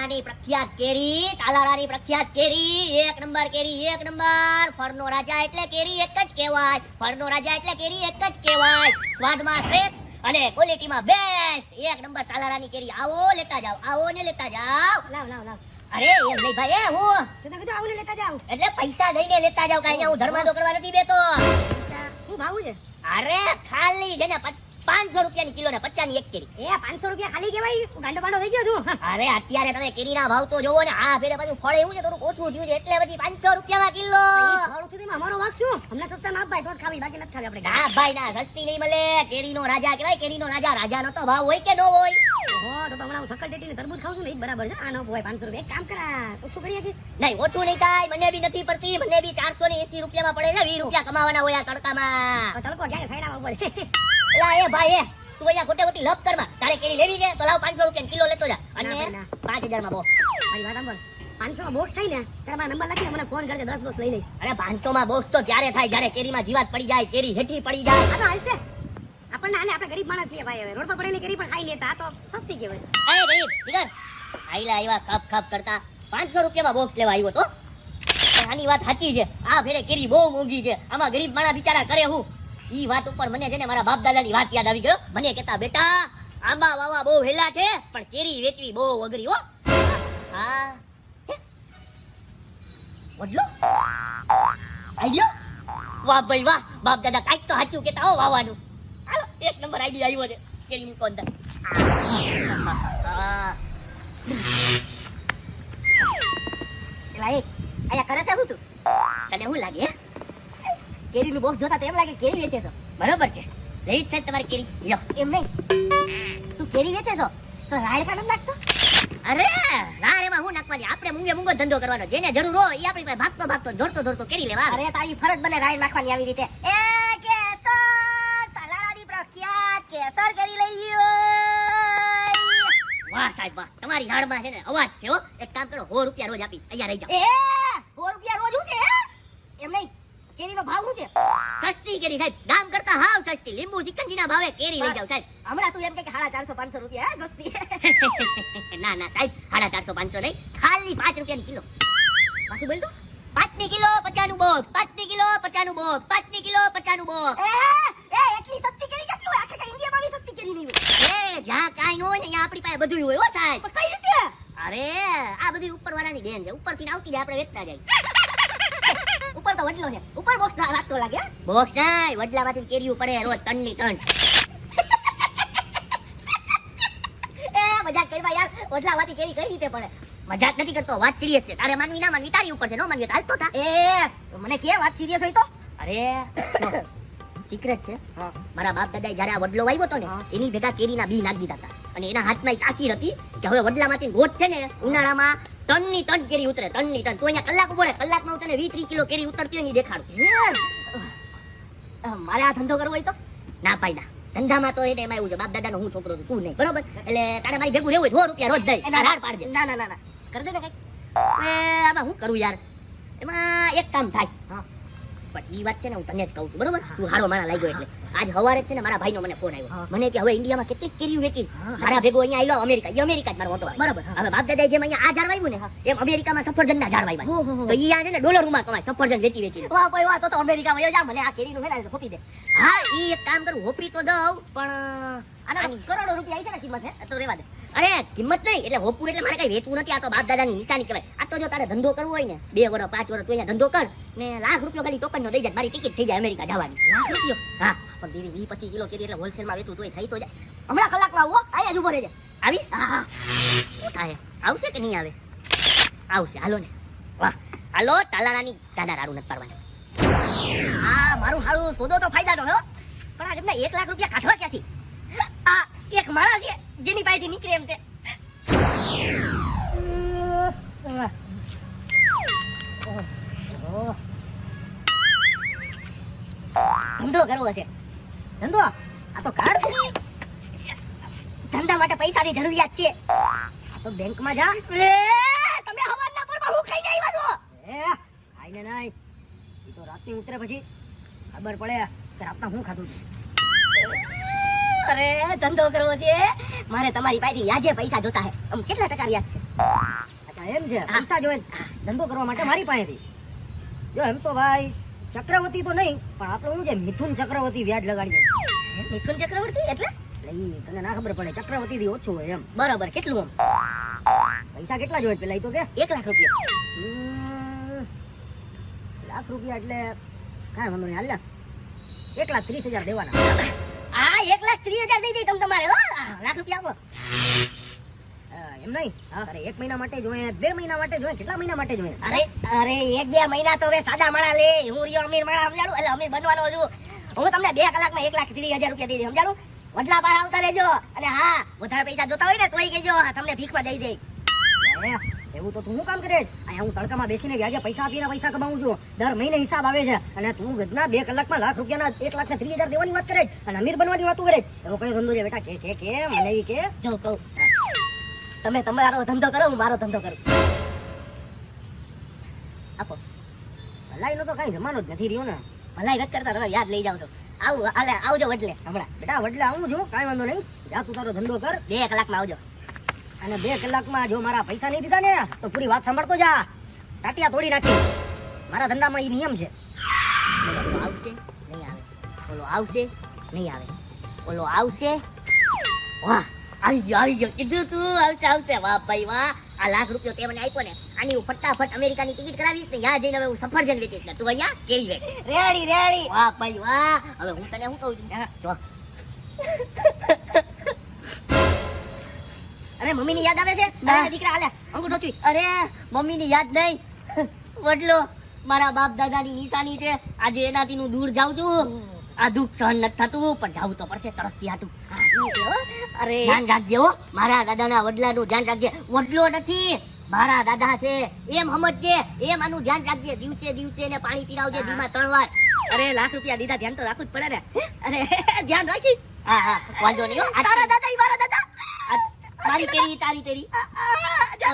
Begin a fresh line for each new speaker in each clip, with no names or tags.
તાલાળાની પ્રખ્યાત કેરી, તાલાળાની પ્રખ્યાત કેરી, એક નંબર કેરી, એક નંબર. ફળનો રાજા એટલે કેરી એક જ કહેવાય. ફળનો રાજા એટલે કેરી એક જ કહેવાય. સ્વાદમાં શ્રેષ્ઠ અને ક્વોલિટીમાં બેસ્ટ, એક નંબર તાલાળાની કેરી. આવો લેતા જાઓ, આવો ને લેતા જાઓ.
લાવ લાવ લાવ.
અરે એમ નહીં ભાઈ, એ હું
તો તમે કીધું આવું ને લેતા જાવ.
એટલે પૈસા દઈને લેતા જાવ, કાંઈ હું ધર્માદો કરવા નથી બેતો.
હું ભાવ છે?
અરે ખાલી છે ને 500 રૂપિયાની કિલો ને 50 ની એક કેરી.
એ 500 રૂપિયા ખાલી કેવાય? હું ગાંડો બાંડો થઈ ગયો છું.
અરે અત્યારે તમે કેરીના ભાવ તો જોવો ને, આ ફેરે પાછું ફળ એવું છે થોડું ઓછું થયું છે એટલે પછી 500 રૂપિયામાં કિલો.
ફળ ઓછું થયું અમારો વાક છું. હમણાં સસ્તા ના ભાઈ તો જ ખાવી, બાકી નથી ખાવી આપણે.
ના ભાઈ ના, સસ્તી નહીં મળે. કેરીનો રાજા કહેવાય, કેરીનો રાજા. રાજાનો તો ભાવ હોય કે ન હોય?
ઓહો, તો હમણાં હું સકલ ટેટીને તરબૂચ ખાઉં છું ને, એ જ બરાબર છે. આ ન હોય 500 રૂપિયા. એક કામ કરા, ઓછું કરી શકીશ?
નહીં, ઓછું નહીં થાય. મને બી નથી પડતી. મને બી 480 રૂપિયામાં પડે છે. 20 રૂપિયા કમાવાના હોય આ તડકામાં.
તડકો ક્યાં સાઈડમાં ઉપર.
એલા એ ભાઈ, તું અહીંયા ખોટે ખોટી લપ કરમાં. તારે કેરી લેવી છે તો લાવ 500 રૂપિયા કિલો લેતો જા. અને
ના.
5000 માં બોક્સ.
મારી વાત સાંભળ, 500 માં બોક્સ થાય ને ત્યારે મારા નંબર લખીને મને ફોન કરજે, 10 બોક્સ લઈ લઈશ.
અરે 500 માં બોક્સ તો ત્યારે થાય જ્યારે કેરીમાં જીવાત પડી જાય, કેરી હેઠી પડી જાય.
આ તો હાલશે. આપણને હાલે, આપણે ગરીબ માણસ છીએ ભાઈ. હવે રોડ પર પડેલી કેરી પણ ખાઈ લેતા, આ તો સસ્તી કહેવાય.
અરે ગરીબ દીકર, આઈલા આવ્યા ખપ ખપ કરતા 500 રૂપિયામાં બોક્સ લેવા આવ્યો તો. પણ આની વાત સાચી છે, આ ફેરે કેરી બહુ મોંઘી છે. આમાં ગરીબ માણસ બિચારા કરે હું? ઈ વાત ઉપર મને છે ને મારા બાપ દાદાની વાત યાદ આવી ગયો. મને કહેતા, બેટા આંબા વાવા બહુ વહેલા છે પણ કેરી વેચવી બહુ અઘરી હો. હા વડલો આઈડિયો, વાહ ભાઈ વાહ. બાપ દાદા કાંઈક તો સાચું કહેતા હો વાવાનું. હાલો, એક નંબર આઈડિયો આવ્યો છે. કેરી મૂકો અંદર.
એલા એ આયા કરે છે શું તું?
તને શું લાગે હે?
કેરીનું બોક્સ જોતા તો એમ લાગે કેરી વેચે છો.
બરોબર છે, લઈ જ સાહેબ તમારી કેરી લ્યો.
એમ નહીં, તું કેરી વેચે છો તો રાડ કા ન નાખતો?
અરે રાણ એમાં હું નાખવાની? આપણે મૂંગે ધંધો કરવાનો. જેને જરૂર હોય એ આપણી પાસે ભાગતો ભાગતો જોડતો જોડતો કેરી લેવા.
અરે તારી ફરજ બને રાડ નાખવાની આવી રીતે. એ કેસર, તાલાળાની પ્રખ્યાત કેસર કેરી લઈ લ્યો.
વાહ સાહેબ વાહ, તમારી રાડમાં છે ને અવાજ છે હો. એક કામ કરો, 100 રૂપિયા રોજ આપીશ, અહીંયા રહી જાઓ.
એ 100 રૂપિયા રોજ હું છે હે? એમ નહીં, કેરીનો ભાવ શું છે?
સસ્તી કેરી સાહેબ, દામ કરતા હાવ સસ્તી. લીંબુ સિકંજીના ભાવે કેરી લઈ જાઓ સાહેબ.
હમણાં તું એમ કે 450 500 રૂપિયા હે સસ્તી.
ના ના સાહેબ, 450 500 નહીં, ખાલી 5 રૂપિયાની કિલો. પાછું બોલ તો. 5 ની કિલો 50 નું બોક્સ, 5 ની કિલો 50 નું બોક્સ, 5 ની કિલો 50 નું બોક્સ.
એ એટલી સસ્તી કેરી ક્યાંથી હોય? આખા ઇન્ડિયામાં બી સસ્તી કેરી નહીં હોય.
એ જ્યાં કાંઈ ન હોય ને ત્યાં આપણી પાસે બધું હોય હો સાહેબ.
પણ કઈ રીતે?
અરે આ બધી ઉપરવાળાની દેન છે. ઉપરથી આવતી જાય, આપણે વેચતા જાય.
ઉપર તો વડલો છે, ઉપર બોક્સ રાખતો લાગે.
બોક્સ નહીં, વડલામાંથી કેરીઓ પડે રોજ ટનની ટન.
એ મજાક કરવા યાર, વડલામાંથી કેરી કઈ રીતે પડે?
મજાક નથી કરતો, વાત સિરિયસ છે. તારે માનવી ના માનવી તારી ઉપર છે, નો માનવી તો હાલતો થા.
એ મને કે વાત સિરિયસ હોય તો?
અરે સિક્રેટ છે. મારા બાપ દાદાએ જ્યારે આ વડલો વાવ્યો હતો ને, એની ભેગા કેરીના બી નાખી દીધા હતા. અને એના હાથમાં એક તાસીર હતી કે હવે વડલામાંથી રોજ છે ને ઉનાળામાં ટનની ટન કેરી ઉતરે, ટનની ટન. તો અહીંયા કલાક ઉભો રહે, કલાકમાં હું તને 20-30 કિલો કેરી ઉતરતી હોય ને દેખાડું.
મારે આ ધંધો કરવો હોય તો?
ના ભાઈ ના, ધંધામાં તો એને એમાં એવું છે, બાપ દાદાનો હું છોકરો છું, તું નહીં, બરોબર? એટલે તારે મારી ભેગું રહેવું હોય 100 રૂપિયા રોજ દઈ, રાડ પાડજે.
ના ના ના ના, કર દે ને કઈ.
આમાં શું કરું યાર? એમાં એક કામ થાય. પણ ઈ વાત છે ને હું તને જ કહું છું, બરોબર? તું હારો માણા લાગ્યો એટલે આજ હવારે છે ને મારા ભાઈનો મને ફોન આવ્યો. મને કે હવે ઇન્ડિયામાં કેટલી કેરીઓ વેચી. મારા ભેગો અહીંયા આયલો અમેરિકા. ઈ અમેરિકા જ મારો મોટો ભાઈ, બરોબર? હવે બાપ દાદાએ જેમ અહીંયા આ ઝાડ વાવ્યું ને, એમ અમેરિકામાં સફરજનના ઝાડ વાવ્યા. તો ઈ આ છે ને ડોલરોમાં કમાય સફરજન વેચી વેચી.
વાહ ભાઈ વાહ, તો અમેરિકા વયો જા, મને આ કેરીનું હે ને ફોપી દે.
હા ઈ એક કામ કરું, હોપી તો દઉં પણ
આના કરોડો રૂપિયા આવી છે ને કિંમત, હે તો રેવા દે.
અરે કિંમત નહીં, એટલે હોપુર એટલે મારે કઈ વેચવું નથી. આ તો બાપ દાદાની નિશાની કહેવાય. આ તો જો તારે ધંધો કરવો હોય ને 2 વર્ષ 5 વર્ષ તું અહીંયા ધંધો કર ને લાખ રૂપિયા ખાલી ટોકન નો દઈ જાય, મારી ટિકિટ થઈ જાય અમેરિકા જવાની.
લાખ રૂપિયો?
હા, પણ દેવી 20-25 કિલો કેરી એટલે હોલસેલમાં વેચવું તોય થઈ તો જાય.
હમણાં કલાકમાં આવો, આયા જ ઉભો રહેજે.
આવીશ? હા થાય. આવશે કે નહીં આવે? આવશે. હાલો ને. વાહ હાલો, તાલાળાની દાદા રાડું નથી પાડવાની.
હા મારું હારું સોદો તો ફાયદાનો હો, પણ આ તમને 1 લાખ રૂપિયા કાઢવા ક્યાંથી? આ એક માણસ છે જેની પાસેથી નીકળે એમ છે. ધંધો કરવો છે, ધંધો. આ તો કાર્ડ, ધંધા માટે પૈસાની જરૂરિયાત છે. આ તો બેંકમાં જા. તમે હવારના પરમાં હું ખાઈને આવ્યા છો? ખાઈને નહીં, એ તો રાતની ઉતરે પછી ખબર પડે કે રાતના હું ખાધું છે. અરે ધંધો કરવો છે મારે, તમારી પાસેથી વ્યાજે પૈસા જોતા હે. આમ કેટલા ટકા વ્યાજ છે? અચ્છા એમ છે, પૈસા જોઈએ ધંધો કરવા માટે મારી પાસેથી. જો એમ તો ભાઈ ચક્રવર્તી તો નહીં, પણ આપણે શું છે મિથુન ચક્રવર્તી વ્યાજ લગાડીએ.
મિથુન ચક્રવર્તી એટલે
એટલે ઈ તને ના ખબર પડે, ચક્રવર્તી થી ઓછું હોય એમ.
બરાબર, કેટલું
પૈસા કેટલા જોઈએ પેલા ઈ તો કે?
આમ 1 લાખ રૂપિયા.
લાખ રૂપિયા એટલે કાંઈ વાંધો નહીં, હાલ ને 1,30,000 દેવાના.
આ 1,30,000 દઈ દઈ તમે તમારે, હો લાખ રૂપિયા આપો.
એમ નહીં, અરે 1 મહિના માટે જોઈએ, 2 મહિના માટે જોઈએ, કેટલા મહિના માટે જોઈએ?
અરે 1-2 મહિના તો હવે સાદા માણા લે, હું રહ્યો અમીર માણા, સમજાણું? એટલે અમીર બનવાનો છું હું. તમને 2 કલાકમાં 1,30,000 રૂપિયા દઈ દઈ, સમજાણું? વડલા પાર આવતા રહેજો, અને હા વધારે પૈસા જોતા હોય ને તોય કહેજો, તમને ભીખમાં દઈ દે.
એવું તો તું શું કામ કરે? અહીંયા હું તડકામાં બેસીને વ્યાજે પૈસા આપીને પૈસા કમાઉં છું. દર મહિને હિસાબ આવે છે, અને તું ગજના 2 કલાકમાં લાખ રૂપિયાના 1,30,000 દેવાની વાત કરે છે, અને અમીર બનવાની વાતો કરે છે. એવો કયો ધંધો છે બેટા? કે મને ઈ કે.
જો કહું, તમે તમારો ધંધો કરો, હું મારો ધંધો કરું. આપો.
ભલાઈનો તો કાંઈ જમાનો જ નથી રહ્યો ને.
ભલાઈ નથી કરતા, તમે યાદ લઈ જાવ છો. આવજો વડલે હમણાં.
બેટા વડલે આવું છું, કાંઈ વાંધો નહીં, જા તું તારો ધંધો કર.
2 કલાકમાં આવજો.
અને 2 કલાકમાં જો મારા પૈસા નહીં દીધા ને તો પૂરી વાત સાંભળતો જા, ટાટિયા તોડી નાખી. મારા ધંધામાં ઈ નિયમ છે.
ઓલો આવશે નહીં આવે, ઓલો આવશે નહીં આવે, ઓલો આવશે. વાહ, આવી ગયો કીધું તું આવશે. વાહ ભાઈ વાહ, આ લાખ રૂપિયો તે મને આપ્યો ને, આની હું ફટાફટ અમેરિકાની ટિકિટ કરાવીશ ને ત્યાં જઈને હવે હું સફરજન વેચીશ ને તું અહીંયા કેરી વેચ. રેડી. વાહ ભાઈ વાહ. હવે હું તને શું કહું છું, જો અરે મમ્મીની યાદ આવે છે? મારા દીકરા હાલે અંગૂઠો છું. અરે મમ્મીની યાદ નહીં, વડલો મારા બાપ દાદાની નિશાની છે. આજે એનાથી હું દૂર જાઉં છું. આ દુઃખ સહન નથી થતું, પણ જાવું તો પડશે, તરસ્તી હાટું. અરે ધ્યાન રાખજે હો, મારા દાદાના વડલાનું ધ્યાન રાખજે. વડલો નથી, મારા દાદા છે એમ સમજજે, એમ આનું ધ્યાન રાખજે. દિવસે દિવસે એને પાણી પીરાવજે, દીમાં 3 વાર. અરે લાખ રૂપિયા દીધા, ધ્યાન તો રાખવું જ પડે ને. અરે ધ્યાન રાખીશ. હા વાંધો નહીં હો. તારા દાદા મારા દાદા, મારી કેરી તારી તેરી.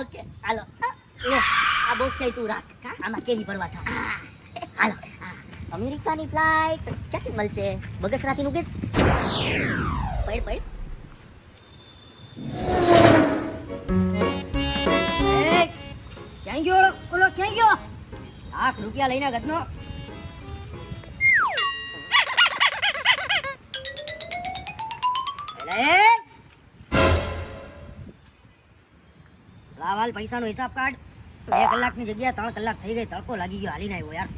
ઓકે હાલો, લે આ બોક્સ તું રાખ, આમાં કેરી ભરવા થાવ. હાલો, અમેરિકાની ફ્લાઇટ ક્યાંથી મળશે? બગસરાથી નું કે પડ
ક્યાં ગયો ઓલો? ક્યાં ગયો? લાખ રૂપિયા લઈને ગદનો. લાવાલ પૈસાનો હિસાબ કાઢ. 2 કલાકની જગ્યાએ 3 કલાક થઈ ગઈ, તડકો લાગી ગયો, હાલીને આવ્યો યાર.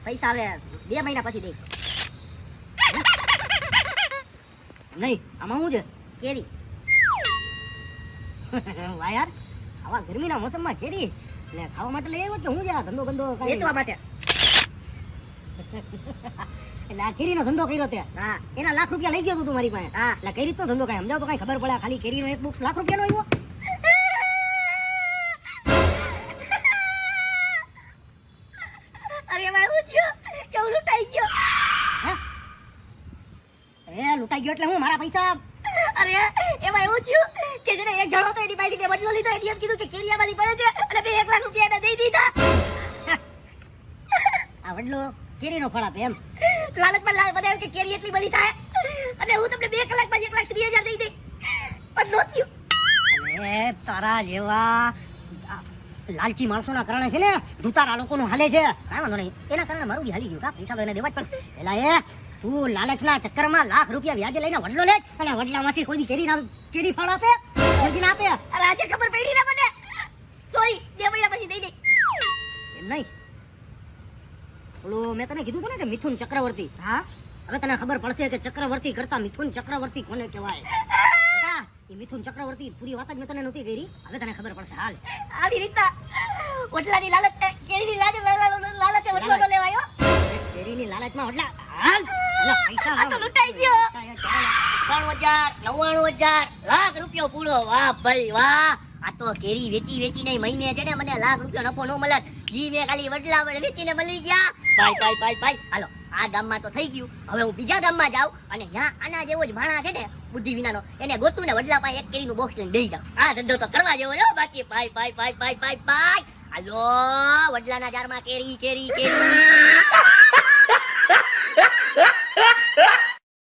પૈસા હવે 2 મહિના પછી દે.
નહીં, આમાં શું છે?
કેરી.
વાહ યાર, આવા ગરમીના મોસમમાં કેરી ને ખાવા માટે લઈ આવ્યો કે હું છે? આ ધંધો બંધો
વેચવા માટે.
એટલે આ કેરીનો ધંધો કર્યો તે?
હા.
એના લાખ રૂપિયા લઈ ગયો તું મારી પાસે?
હા.
એટલે કઈ રીતનો ધંધો, કઈ સમજાવ તો, કઈ ખબર પડે. ખાલી કેરીનો એક બોક્સ લાખ રૂપિયાનો આવ્યો?
અરે ભાઈ હું થયો કે હું લૂંટાઈ ગયો.
લૂંટાઈ ગયો એટલે હું? મારા પૈસા?
અરે એમાં એવું થયું કે જેને એક જણો તો એની પાસેથી બદલો લીધો, એની એમ કીધું કે કેરિયામાંથી પડે છે, અને મેં 1 લાખ રૂપિયા એને દઈ દીધા.
આ વડલો કેરીનો ફળ આપે એમ?
લાલચમાં બનાવ્યું કે કેરી એટલી બધી થાય, અને હું તમને 2 કલાકમાં 1,30,000 દઈ દઈ, પણ નો થયું.
અરે તારા જેવા લાલચી માણસોના કારણે છે ને ધુતારા લોકોનું હાલે છે. કાંઈ વાંધો નહીં, એના કારણે મારું બી હાલી ગયું. કા પૈસા તો એને દેવા જ પડશે. પેલા તું લાલચના ચક્કરમાં લાખ રૂપિયા વ્યાજે લઈને વડલો લે, અને વડલામાંથી કોઈ કેરી ફળ આપે, ના આપે.
અરે આજે ખબર પડી ને મને, સોરી 2 મહિના પછી દઈ દઈ.
એમ નહીં, ઓલું મેં તને કીધું હતું ને કે મિથુન ચક્રવર્તી.
હા,
હવે તને ખબર પડશે કે ચક્રવર્તી કરતા મિથુન ચક્રવર્તી કોને કહેવાય. એ મિથુન ચક્રવર્તી પૂરી વાત જ મેં તને નહોતી કરી, હવે તને ખબર પડશે. હાલ
આવી રીતના વડલાની લાલચ, કેરીની લાલચ વડલો નો લેવાયો.
કેરીની લાલચમાં વડલા હાલ પૈસા
આ તો લૂંટાઈ ગયો. 3,99,000 લાખ રૂપિયો પૂરો. વાહ ભાઈ વાહ, આ તો કેરી વેચીને મહિને છે ને મને લાખ રૂપિયો નફો નો મળે. જી મેં ખાલી વડલા વેચીને મળી ગયા. ભાઈ હાલો, આ ગામમાં તો થઈ ગયું. હવે હું બીજા ગામમાં જાઉં અને ત્યાં આના જેવો જ માણસ છે ને બુદ્ધિ વિનાનો, એને ગોતું ને વડલા પાસે એક કેરીનું બોક્સ લઈને બેસી જાઉં. આ ધંધો તો કરવા જેવો છે બાકી. ભાઈ હાલો, વડલાના જારમાં કેરી.